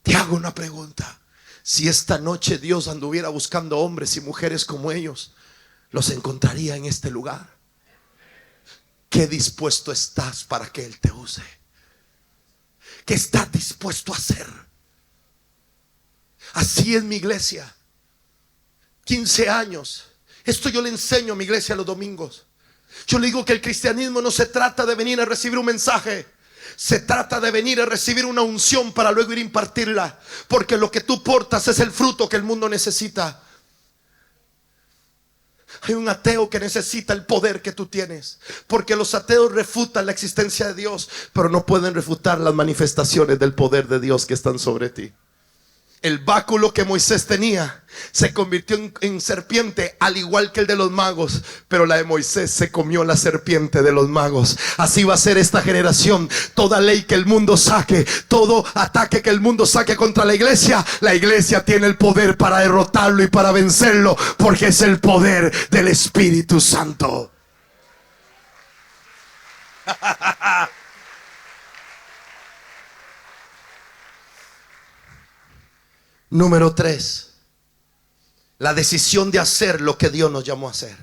Te hago una pregunta. Si esta noche Dios anduviera buscando hombres y mujeres como ellos, los encontraría en este lugar. ¿Qué dispuesto estás para que Él te use? ¿Qué estás dispuesto a hacer? Así es mi iglesia. 15 años. Esto yo le enseño a mi iglesia los domingos. Yo le digo que el cristianismo no se trata de venir a recibir un mensaje. Se trata de venir a recibir una unción para luego ir a impartirla, porque lo que tú portas es el fruto que el mundo necesita. Hay un ateo que necesita el poder que tú tienes, porque los ateos refutan la existencia de Dios, pero no pueden refutar las manifestaciones del poder de Dios que están sobre ti. El báculo que Moisés tenía se convirtió en serpiente, al igual que el de los magos, pero la de Moisés se comió la serpiente de los magos. Así va a ser esta generación. Toda ley que el mundo saque, todo ataque que el mundo saque contra la iglesia tiene el poder para derrotarlo y para vencerlo, porque es el poder del Espíritu Santo. Número 3, la decisión de hacer lo que Dios nos llamó a hacer.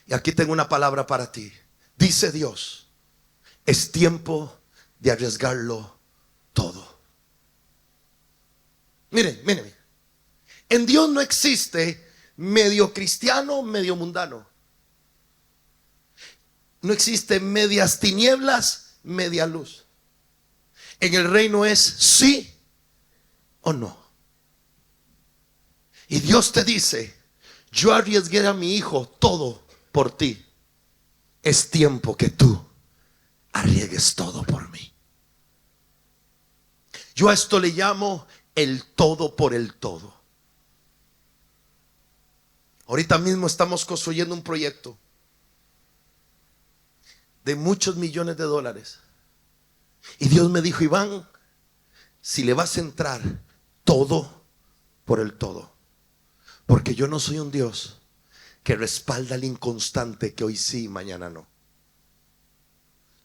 Y aquí tengo una palabra para ti. Dice Dios, es tiempo de arriesgarlo todo. Miren. En Dios no existe medio cristiano, medio mundano. No existe medias tinieblas, media luz. En el reino es sí o no. Y Dios te dice, yo arriesgué a mi hijo todo por ti. Es tiempo que tú arriesgues todo por mí. Yo a esto le llamo el todo por el todo. Ahorita mismo estamos construyendo un proyecto de muchos millones de dólares. Y Dios me dijo, Iván, si le vas a entrar, todo por el todo. Porque yo no soy un Dios que respalda al inconstante, que hoy sí y mañana no.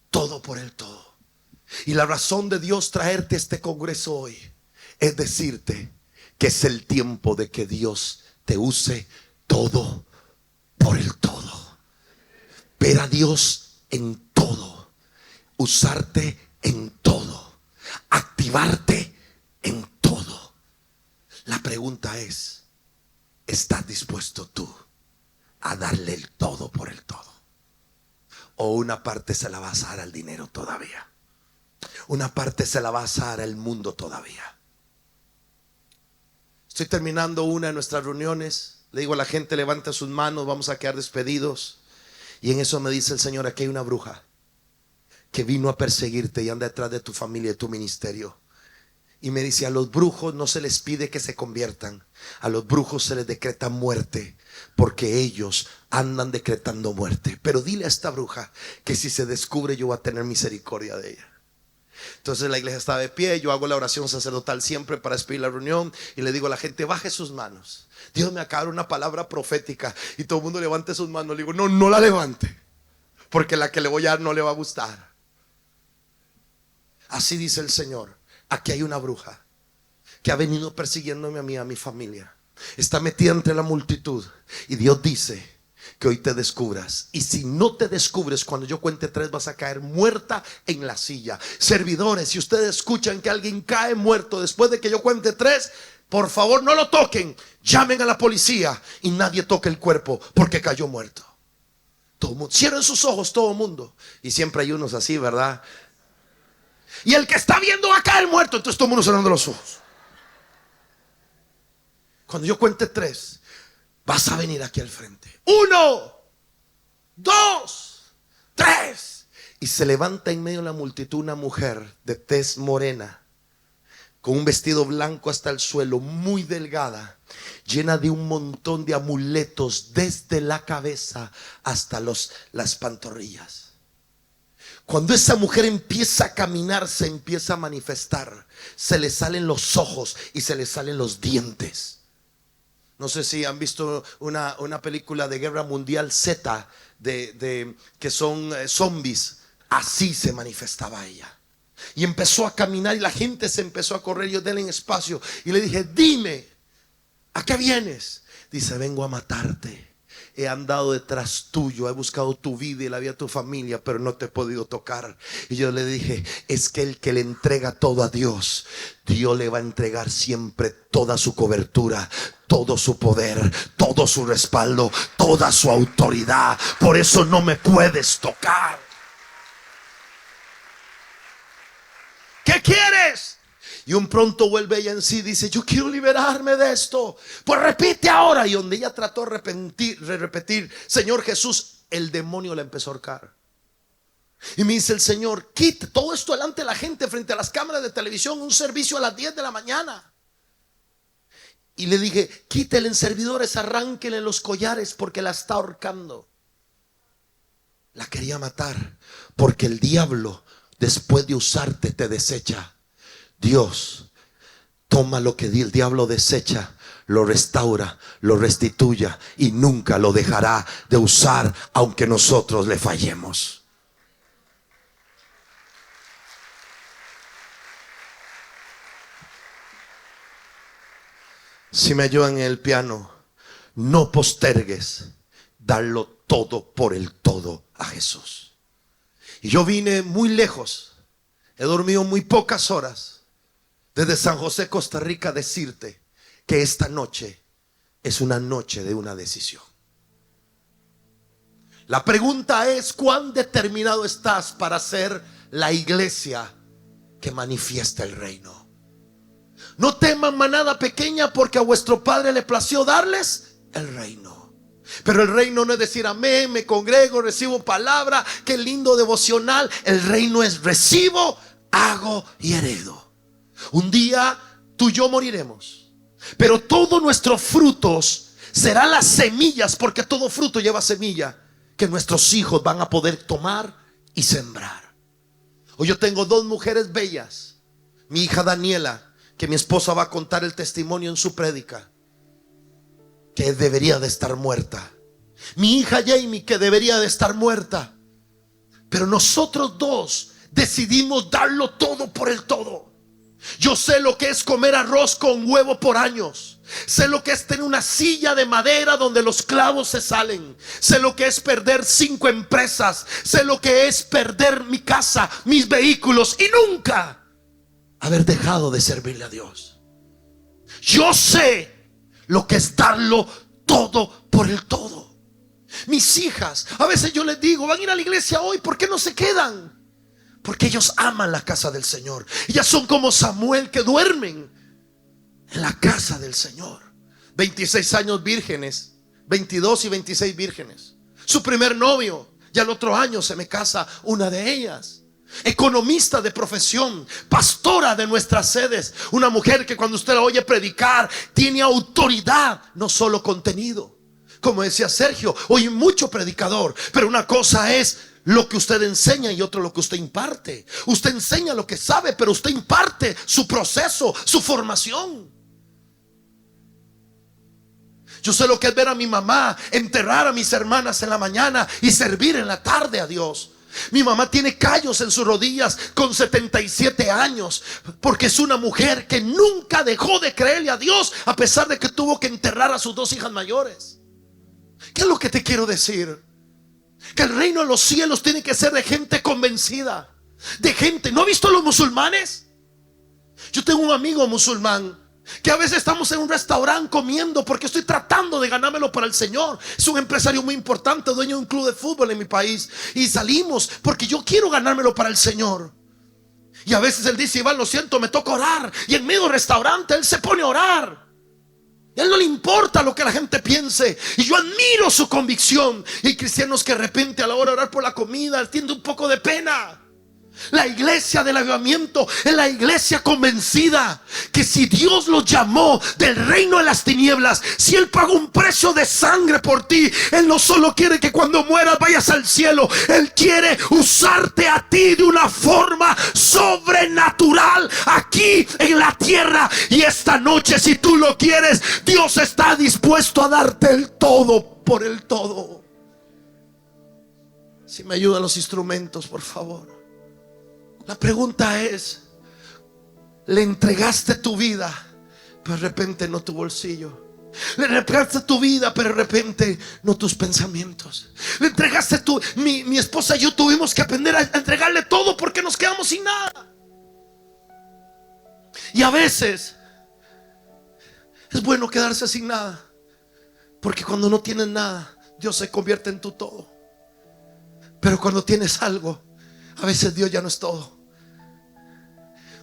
Todo por el todo. Y la razón de Dios traerte este congreso hoy es decirte que es el tiempo de que Dios te use todo por el todo. Ver a Dios en todo. Usarte en todo, activarte en todo. La pregunta es, ¿estás dispuesto tú a darle el todo por el todo? ¿O una parte se la vas a dar al dinero todavía? ¿Una parte se la vas a dar al mundo todavía? Estoy terminando una de nuestras reuniones. Le digo a la gente, levante sus manos, vamos a quedar despedidos. Y en eso me dice el Señor, aquí hay una bruja que vino a perseguirte y anda detrás de tu familia y tu ministerio. Y me dice, a los brujos no se les pide que se conviertan, a los brujos se les decreta muerte, porque ellos andan decretando muerte. Pero dile a esta bruja que si se descubre, yo voy a tener misericordia de ella. Entonces la iglesia está de pie, yo hago la oración sacerdotal siempre para despedir la reunión y le digo a la gente, baje sus manos. Dios me acaba de dar una palabra profética y todo el mundo levante sus manos. Le digo, no la levante, porque la que le voy a dar no le va a gustar. Así dice el Señor, aquí hay una bruja que ha venido persiguiéndome a mí, a mi familia. Está metida entre la multitud y Dios dice que hoy te descubras. Y si no te descubres, cuando yo cuente 3 vas a caer muerta en la silla. Servidores, si ustedes escuchan que alguien cae muerto después de que yo cuente 3, por favor no lo toquen, llamen a la policía y nadie toque el cuerpo porque cayó muerto. Todo mundo, cierren sus ojos todo el mundo. Y siempre hay unos así, ¿verdad? Y el que está viendo va a caer muerto. Entonces todo el mundo cerrando los ojos. Cuando yo cuente 3, vas a venir aquí al frente. 1, 2, 3. Y se levanta en medio de la multitud una mujer de tez morena, con un vestido blanco hasta el suelo, muy delgada, llena de un montón de amuletos desde la cabeza hasta las pantorrillas. Cuando esa mujer empieza a caminar, se empieza a manifestar. Se le salen los ojos y se le salen los dientes. No sé si han visto una película de Guerra Mundial Z, que son zombies. Así se manifestaba ella. Y empezó a caminar y la gente se empezó a correr. Yo denle espacio y le dije, dime, ¿a qué vienes? Dice, vengo a matarte. he andado detrás tuyo, he buscado tu vida y la vida de tu familia, pero no te he podido tocar. Y yo le dije, es que el que le entrega todo a Dios, Dios le va a entregar siempre toda su cobertura, todo su poder, todo su respaldo, toda su autoridad. Por eso no me puedes tocar. ¿Qué quieres? Y un pronto vuelve ella en sí y dice, yo quiero liberarme de esto. Pues repite ahora. Y donde ella trató de repetir, Señor Jesús, el demonio la empezó a ahorcar. Y me dice el Señor, quita todo esto delante de la gente, frente a las cámaras de televisión, un servicio a las 10 de la mañana. Y le dije, quítele en servidores, arránquele los collares, porque la está ahorcando. La quería matar, porque el diablo, después de usarte, te desecha. Dios toma lo que el diablo desecha, lo restaura, lo restituya y nunca lo dejará de usar, aunque nosotros le fallemos. Si me ayudan en el piano, no postergues darlo todo por el todo a Jesús. Y yo vine muy lejos, he dormido muy pocas horas desde San José, Costa Rica, a decirte que esta noche es una noche de una decisión. La pregunta es, ¿cuán determinado estás para ser la iglesia que manifiesta el reino? No teman, manada pequeña, porque a vuestro Padre le plació darles el reino. Pero el reino no es decir amén, me congrego, recibo palabra, qué lindo devocional. El reino es recibo, hago y heredo. Un día tú y yo moriremos, pero todos nuestros frutos serán las semillas, porque todo fruto lleva semilla, que nuestros hijos van a poder tomar y sembrar. Hoy yo tengo dos mujeres bellas. Mi hija Daniela, que mi esposa va a contar el testimonio en su prédica, que debería de estar muerta. Mi hija Jamie, que debería de estar muerta. Pero nosotros dos decidimos darlo todo por el todo. Yo sé lo que es comer arroz con huevo por años. Sé lo que es tener una silla de madera donde los clavos se salen. Sé lo que es perder 5 empresas. Sé lo que es perder mi casa, mis vehículos, y nunca haber dejado de servirle a Dios. Yo sé lo que es darlo todo por el todo. Mis hijas, a veces yo les digo, van a ir a la iglesia hoy, ¿por qué no se quedan? Porque ellos aman la casa del Señor. Ellas son como Samuel, que duermen en la casa del Señor. 26 años vírgenes, 22 y 26 vírgenes. Su primer novio, ya el otro año se me casa una de ellas. Economista de profesión, pastora de nuestras sedes. Una mujer que cuando usted la oye predicar, tiene autoridad, no solo contenido. Como decía Sergio, hoy mucho predicador, pero una cosa es lo que usted enseña y otro lo que usted imparte. Usted enseña lo que sabe, pero usted imparte su proceso, su formación. Yo sé lo que es ver a mi mamá enterrar a mis hermanas en la mañana y servir en la tarde a Dios. Mi mamá tiene callos en sus rodillas con 77 años, porque es una mujer que nunca dejó de creerle a Dios, a pesar de que tuvo que enterrar a sus 2 hijas mayores. ¿Qué es lo que te quiero decir? Que el reino de los cielos tiene que ser de gente convencida, de gente. ¿No ha visto a los musulmanes? Yo tengo un amigo musulmán que a veces estamos en un restaurante comiendo porque estoy tratando de ganármelo para el Señor. Es un empresario muy importante, dueño de un club de fútbol en mi país, y salimos porque yo quiero ganármelo para el Señor. Y a veces él dice, Iván, lo siento, me toca orar. Y en medio del restaurante él se pone a orar. A él no le importa lo que la gente piense, y yo admiro su convicción. Y hay cristianos que de repente a la hora de orar por la comida tienen un poco de pena. La iglesia del avivamiento es la iglesia convencida que si Dios los llamó del reino de las tinieblas, si Él pagó un precio de sangre por ti, Él no solo quiere que cuando mueras vayas al cielo, Él quiere usarte a ti de una forma sobrenatural aquí en la tierra. Y esta noche, si tú lo quieres, Dios está dispuesto a darte el todo por el todo. Si me ayudan los instrumentos, por favor. La pregunta es, ¿le entregaste tu vida, pero de repente no tu bolsillo? Le entregaste tu vida, pero de repente no tus pensamientos. Le entregaste tu... Mi esposa y yo tuvimos que aprender a entregarle todo porque nos quedamos sin nada. Y a veces es bueno quedarse sin nada, porque cuando no tienes nada, Dios se convierte en tu todo. Pero cuando tienes algo, a veces Dios ya no es todo.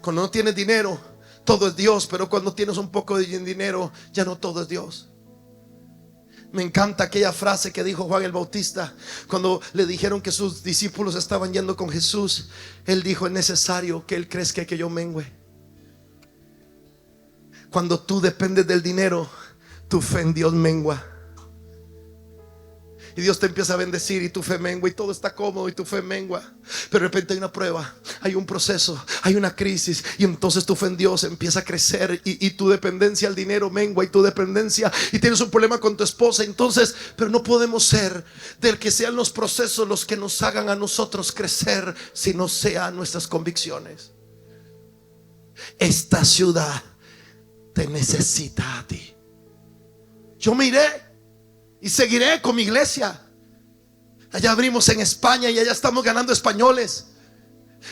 Cuando no tienes dinero, todo es Dios. Pero cuando tienes un poco de dinero, ya no todo es Dios. Me encanta aquella frase que dijo Juan el Bautista cuando le dijeron que sus discípulos estaban yendo con Jesús. Él dijo: es necesario que Él crezca y que yo mengüe. Cuando tú dependes del dinero, tu fe en Dios mengua. Y Dios te empieza a bendecir y tu fe mengua y todo está cómodo y tu fe mengua. Pero de repente hay una prueba, hay un proceso, hay una crisis, y entonces tu fe en Dios empieza a crecer y tu dependencia al dinero mengua, y tu dependencia, y tienes un problema con tu esposa. Entonces, pero no podemos ser del que sean los procesos los que nos hagan a nosotros crecer, si no sean nuestras convicciones. Esta ciudad te necesita a ti. Yo me iré y seguiré con mi iglesia. Allá abrimos en España y allá estamos ganando españoles.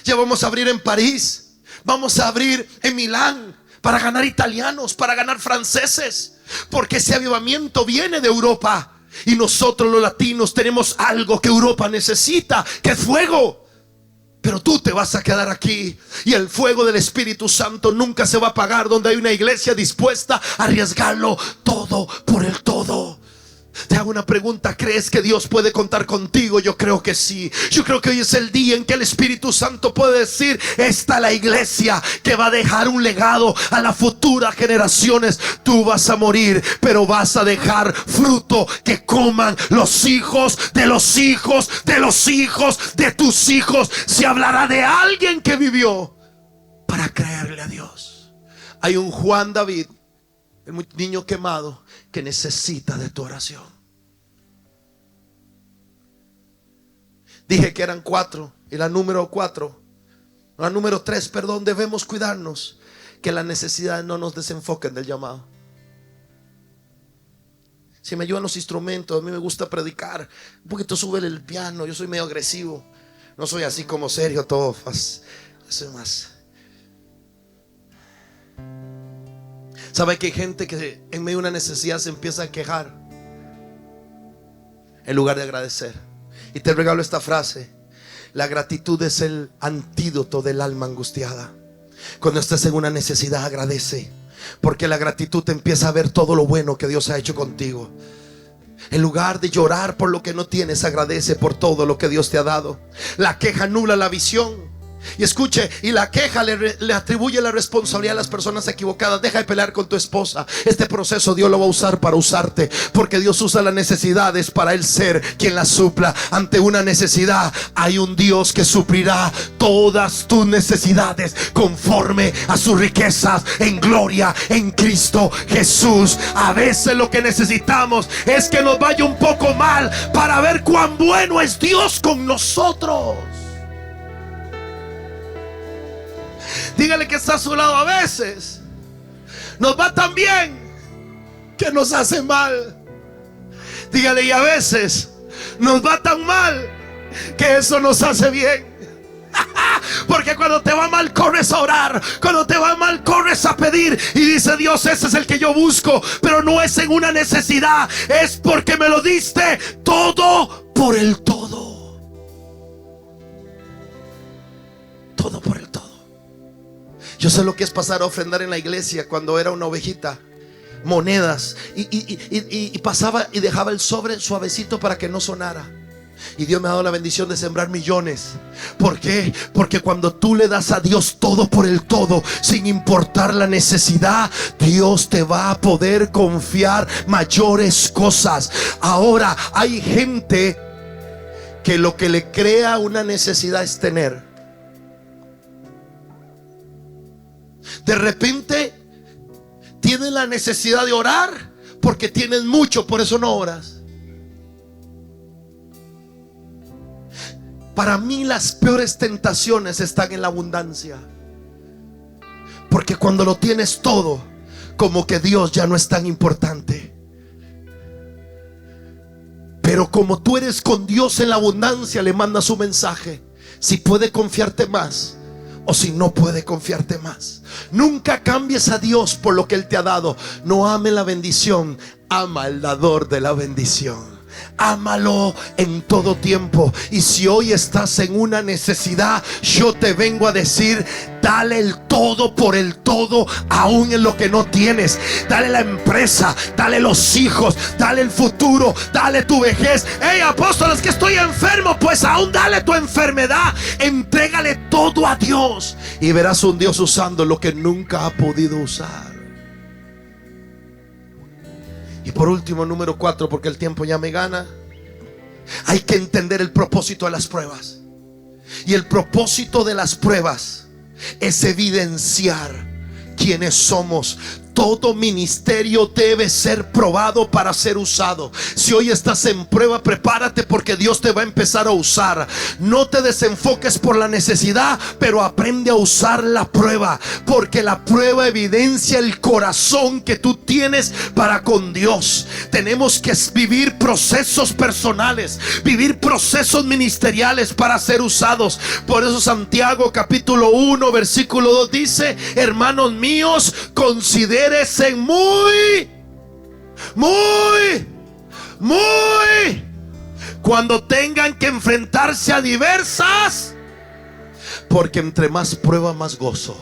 Ya vamos a abrir en París, vamos a abrir en Milán, para ganar italianos, para ganar franceses, porque ese avivamiento viene de Europa. Y nosotros los latinos tenemos algo que Europa necesita, que es fuego. Pero tú te vas a quedar aquí, y el fuego del Espíritu Santo nunca se va a apagar donde hay una iglesia dispuesta a arriesgarlo todo por el todo. Te hago una pregunta: ¿crees que Dios puede contar contigo? Yo creo que sí. Yo creo que hoy es el día en que el Espíritu Santo puede decir: esta es la iglesia que va a dejar un legado a las futuras generaciones. Tú vas a morir, pero vas a dejar fruto que coman los hijos de los hijos de los hijos de tus hijos. Se hablará de alguien que vivió para creerle a Dios. Hay un Juan David, el niño quemado, que necesita de tu oración. Dije que eran 4, y la número 3, perdón, debemos cuidarnos que las necesidades no nos desenfoquen del llamado. Si me ayudan los instrumentos, a mí me gusta predicar. Un poquito sube el piano, yo soy medio agresivo. No soy así como serio, todo soy más. ¿Sabe que hay gente que en medio de una necesidad se empieza a quejar en lugar de agradecer? Y te regalo esta frase: la gratitud es el antídoto del alma angustiada. Cuando estés en una necesidad, agradece, porque la gratitud te empieza a ver todo lo bueno que Dios ha hecho contigo. En lugar de llorar por lo que no tienes, agradece por todo lo que Dios te ha dado. La queja nubla la visión. Y escuche, y la queja le atribuye la responsabilidad a las personas equivocadas. Deja de pelear con tu esposa. Este proceso Dios lo va a usar para usarte, porque Dios usa las necesidades para Él ser quien las supla. Ante una necesidad hay un Dios que suplirá todas tus necesidades conforme a sus riquezas en gloria en Cristo Jesús. A veces lo que necesitamos es que nos vaya un poco mal para ver cuán bueno es Dios con nosotros. Dígale que está a su lado: a veces nos va tan bien que nos hace mal. Dígale: y a veces nos va tan mal que eso nos hace bien. Porque cuando te va mal, corres a orar. Cuando te va mal, corres a pedir. Y dice Dios: ese es el que yo busco. Pero no es en una necesidad, es porque me lo diste todo por el todo. Todo por el todo. Yo sé lo que es pasar a ofrendar en la iglesia cuando era una ovejita. Monedas. Y pasaba y dejaba el sobre suavecito para que no sonara. Y Dios me ha dado la bendición de sembrar millones. ¿Por qué? Porque cuando tú le das a Dios todo por el todo, sin importar la necesidad, Dios te va a poder confiar mayores cosas. Ahora hay gente que lo que le crea una necesidad es tener. De repente tienes la necesidad de orar porque tienes mucho, por eso no oras. Para mí las peores tentaciones están en la abundancia, porque cuando lo tienes todo, como que Dios ya no es tan importante. Pero como tú eres con Dios en la abundancia, le mandas un mensaje: si puede confiarte más o si no puede confiarte más. Nunca cambies a Dios por lo que Él te ha dado. No ame la bendición, ama al dador de la bendición. Ámalo en todo tiempo. Y si hoy estás en una necesidad, yo te vengo a decir: dale el todo por el todo, aún en lo que no tienes. Dale la empresa, dale los hijos, dale el futuro, dale tu vejez. Hey, apóstoles, que estoy enfermo, pues aún dale tu enfermedad. Entrégale todo a Dios y verás un Dios usando lo que nunca ha podido usar. Y por último, número 4, porque el tiempo ya me gana, hay que entender el propósito de las pruebas. Y el propósito de las pruebas es evidenciar quiénes somos. Todo ministerio debe ser probado para ser usado. Si hoy estás en prueba, prepárate, porque Dios te va a empezar a usar. No te desenfoques por la necesidad, pero aprende a usar la prueba, porque la prueba evidencia el corazón que tú tienes para con Dios. Tenemos que vivir procesos personales, vivir procesos ministeriales para ser usados. Por eso Santiago capítulo 1 versículo 2 dice: hermanos míos, consideren muy cuando tengan que enfrentarse a diversas, porque entre más prueba, más gozo.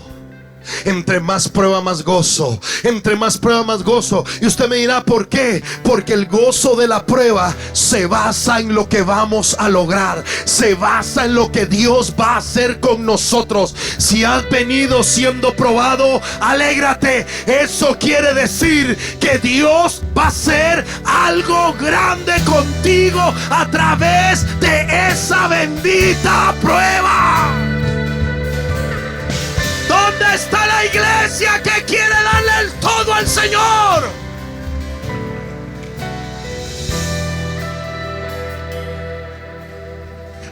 Entre más prueba, más gozo. Entre más prueba, más gozo. Y usted me dirá: ¿por qué? Porque el gozo de la prueba se basa en lo que vamos a lograr. Se basa en lo que Dios va a hacer con nosotros. Si has venido siendo probado, alégrate. Eso quiere decir que Dios va a hacer algo grande contigo a través de esa bendita prueba. ¿Dónde está la iglesia que quiere darle el todo al Señor?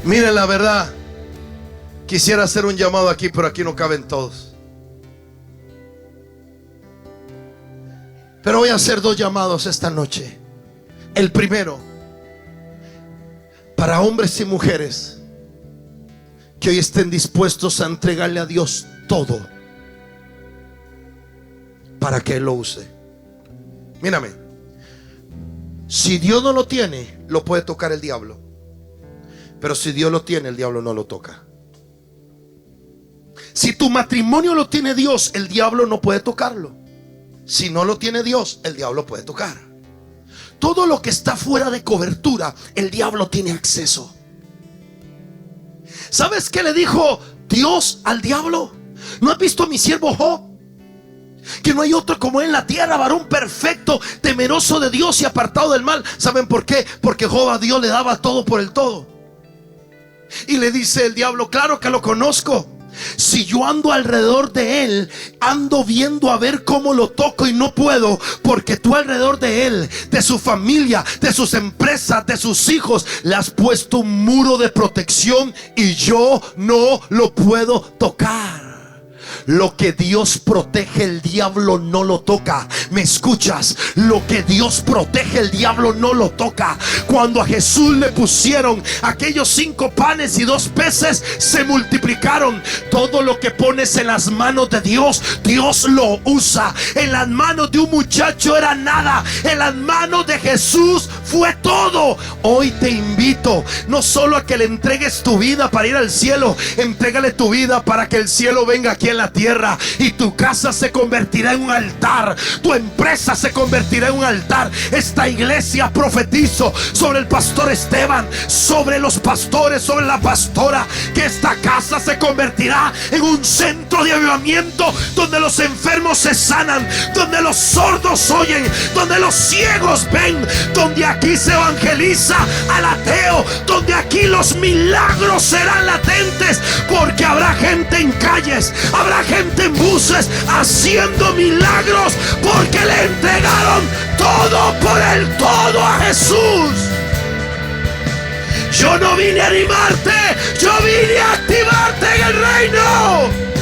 Miren, la verdad, quisiera hacer un llamado aquí, pero aquí no caben todos. Pero voy a hacer 2 llamados esta noche. El primero, para hombres y mujeres que hoy estén dispuestos a entregarle a Dios todo para que Él lo use. Mírame, si Dios no lo tiene, lo puede tocar el diablo. Pero si Dios lo tiene, el diablo no lo toca. Si tu matrimonio lo tiene Dios, el diablo no puede tocarlo. Si no lo tiene Dios, el diablo puede tocar. Todo lo que está fuera de cobertura, el diablo tiene acceso. ¿Sabes qué le dijo Dios al diablo? ¿No has visto a mi siervo Job? Que no hay otro como él en la tierra, varón perfecto, temeroso de Dios y apartado del mal. ¿Saben por qué? Porque Job a Dios le daba todo por el todo. Y le dice el diablo: claro que lo conozco. Si yo ando alrededor de él, ando viendo a ver cómo lo toco y no puedo, porque tú alrededor de él, de su familia, de sus empresas, de sus hijos, le has puesto un muro de protección y yo no lo puedo tocar. Lo que Dios protege, el diablo no lo toca. ¿Me escuchas? Lo que Dios protege, el diablo no lo toca. Cuando a Jesús le pusieron aquellos 5 panes y 2 peces, se multiplicaron. Todo lo que pones en las manos de Dios, Dios lo usa. En las manos de un muchacho era nada, en las manos de Jesús fue todo. Hoy te invito no solo a que le entregues tu vida para ir al cielo, entrégale tu vida para que el cielo venga aquí en la tierra, y tu casa se convertirá en un altar, tu empresa se convertirá en un altar. Esta iglesia, profetizo sobre el pastor Esteban, sobre los pastores, sobre la pastora, que esta casa se convertirá en un centro de avivamiento, donde los enfermos se sanan, donde los sordos oyen, donde los ciegos ven, donde aquí se evangeliza al ateo, donde aquí los milagros serán latentes, porque habrá gente en calles, habrá gente en buses haciendo milagros, porque le entregaron todo por el todo a Jesús. Yo no vine a animarte, yo vine a activarte en el reino.